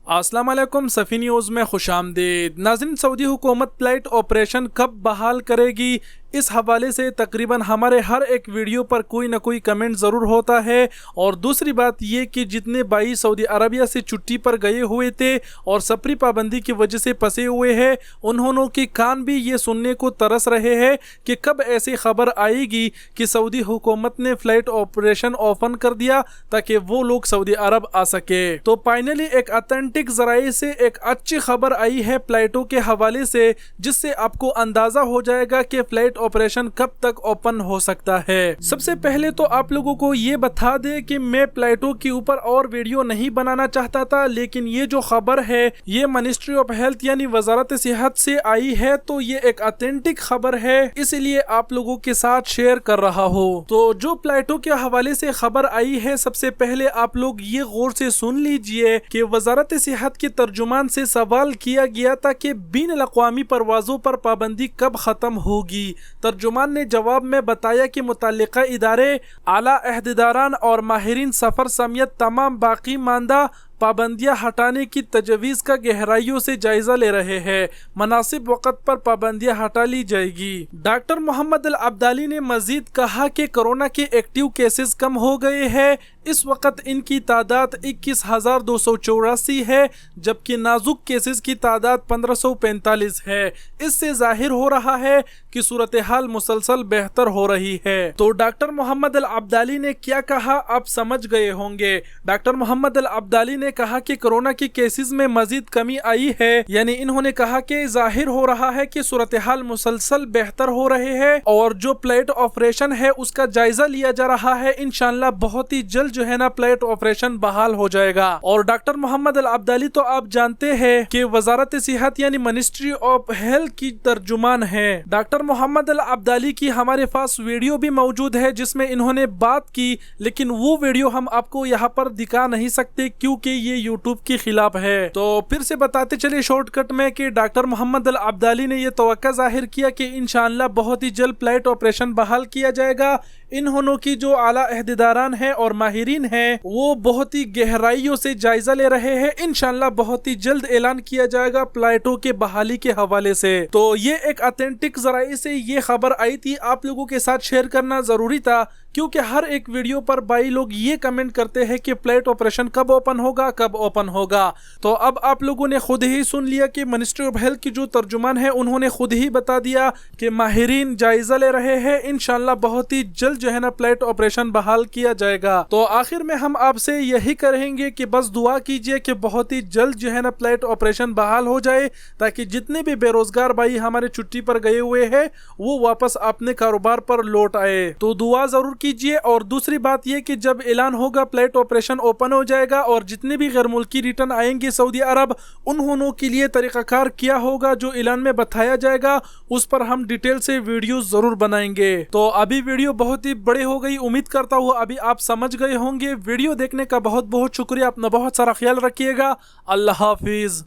अस्सलाम वालेकुम, सफ़ी न्यूज़ में खुश आमदीद। नाज़रीन, सऊदी हुकूमत फ्लाइट ऑपरेशन कब बहाल करेगी, इस हवाले से तकरीबन हमारे हर एक वीडियो पर कोई ना कोई कमेंट ज़रूर होता है। और दूसरी बात ये कि जितने भाई सऊदी अरबिया से छुट्टी पर गए हुए थे और सफरी पाबंदी की वजह से फंसे हुए हैं, उन्होंने के कान भी ये सुनने को तरस रहे हैं कि कब ऐसी खबर आएगी कि सऊदी हुकूमत ने फ़्लाइट ऑपरेशन ओपन कर दिया ताकि वो लोग सऊदी अरब आ सके। तो फाइनली एक ऑथेंटिक ज़राए से एक अच्छी खबर आई है फ़्लाइटों के हवाले से, जिससे आपको अंदाज़ा हो जाएगा कि फ़्लाइट ऑपरेशन कब तक ओपन हो सकता है। सबसे पहले तो आप लोगों को ये बता दे कि मैं फ्लाइटों के ऊपर और वीडियो नहीं बनाना चाहता था, लेकिन ये जो खबर है ये मिनिस्ट्री ऑफ हेल्थ यानी वजारत सेहत से आई है, तो ये एक ऑथेंटिक खबर है, इसलिए आप लोगों के साथ शेयर कर रहा हो। तो जो फ्लाइटों के हवाले से खबर आई है, सबसे पहले आप लोग ये गौर से सुन लीजिए कि वजारत सेहत के तर्जुमान से सवाल किया गया था कि बीन अल-अक़वामी परवाज़ों पर पाबंदी कब खत्म होगी। तर्जुमान ने जवाब में बताया कि मुतल्लिका इदारे आला अहदेदारान और माहिरीन सफ़र समेत तमाम बाकी मानदा पाबंदियां हटाने की तजवीज़ का गहराइयों से जायजा ले रहे हैं। मुनासिब वक़्त पर पाबंदियां हटा ली जाएगी। डॉक्टर मोहम्मद अल अब्दाली ने मजीद कहा कि कोरोना के एक्टिव केसेस कम हो गए हैं। इस वक्त इनकी तादाद 21,284 है, जबकि नाजुक केसेस की तादाद 1545 है। इससे जाहिर हो रहा है कि सूरत हाल मुसलसल बेहतर हो रही है। तो डॉक्टर मोहम्मद अल अब्दाली ने क्या कहा आप समझ गए होंगे। डॉक्टर मोहम्मद अल अब्दाली ने कहा कि कोरोना के केसेस में मजीद कमी आई है, यानी इन्होंने कहा कि जाहिर हो रहा है कि सूरत हाल मुसलसल बेहतर हो रहे हैं और जो फ्लाइट ऑपरेशन है उसका जायजा लिया जा रहा है। इंशाल्लाह बहुत ही जल्द जो है ना फ्लाइट ऑपरेशन बहाल हो जाएगा। और डॉक्टर मोहम्मद अल अब्दाली तो आप जानते हैं कि वजारत सेहत यानी मिनिस्ट्री ऑफ हेल्थ की तर्जुमान है। डॉक्टर मोहम्मद अल अब्दाली की हमारे पास वीडियो भी मौजूद है जिसमें इन्होंने बात की, लेकिन वो वीडियो हम आपको यहाँ पर दिखा नहीं सकते क्योंकि ये यूट्यूब के खिलाफ है। तो फिर से बताते चले शॉर्टकट में कि डॉक्टर मोहम्मद अल अब्दाली ने यह तवक्का जाहिर किया कि इंशाअल्लाह बहुत ही जल्द फ्लाइट ऑपरेशन बहाल किया जाएगा। इन्होंने की जो आला अहदेदारान है और माहिरीन है वो बहुत ही गहराइयों से जायजा ले रहे हैं। इंशाअल्लाह बहुत ही जल्द ऐलान किया जाएगा फ्लाइटों के बहाली के हवाले से। तो ये एक ऑथेंटिक जराए से ये खबर आई थी, आप लोगों के साथ शेयर करना जरूरी था, क्योंकि हर एक वीडियो पर भाई लोग ये कमेंट करते हैं कि फ्लाइट ऑपरेशन कब ओपन होगा कब ओपन होगा। तो अब आप लोगों ने खुद ही सुन लिया कि मिनिस्ट्री ऑफ हेल्थ की जो तर्जुमान है उन्होंने खुद ही बता दिया कि माहिरीन जायजा ले रहे हैं। इंशाल्लाह बहुत ही जल्द जो है ना फ्लाइट ऑपरेशन बहाल किया जाएगा। तो आखिर में हम आपसे यही करेंगे कि बस दुआ कीजिए कि बहुत ही जल्द जो है ना फ्लाइट ऑपरेशन बहाल हो जाए, ताकि जितने भी बेरोजगार भाई हमारे छुट्टी पर गए हुए हैं वो वापस अपने कारोबार पर लौट आए। तो दुआ जरूर कीजिए। और दूसरी बात यह कि जब ऐलान होगा फ्लाइट ऑपरेशन ओपन हो जाएगा और जितने भी गैर मुल्की रिटर्न आएंगे सऊदी अरब, उन्होंने के लिए तरीकाकार क्या होगा जो ऐलान में बताया जाएगा, उस पर हम डिटेल से वीडियो जरूर बनाएंगे। तो अभी वीडियो बहुत ही बड़े हो गई, उम्मीद करता हूँ अभी आप समझ गए होंगे। वीडियो देखने का बहुत बहुत शुक्रिया। अपना बहुत सारा ख्याल रखिएगा। अल्लाह हाफिज।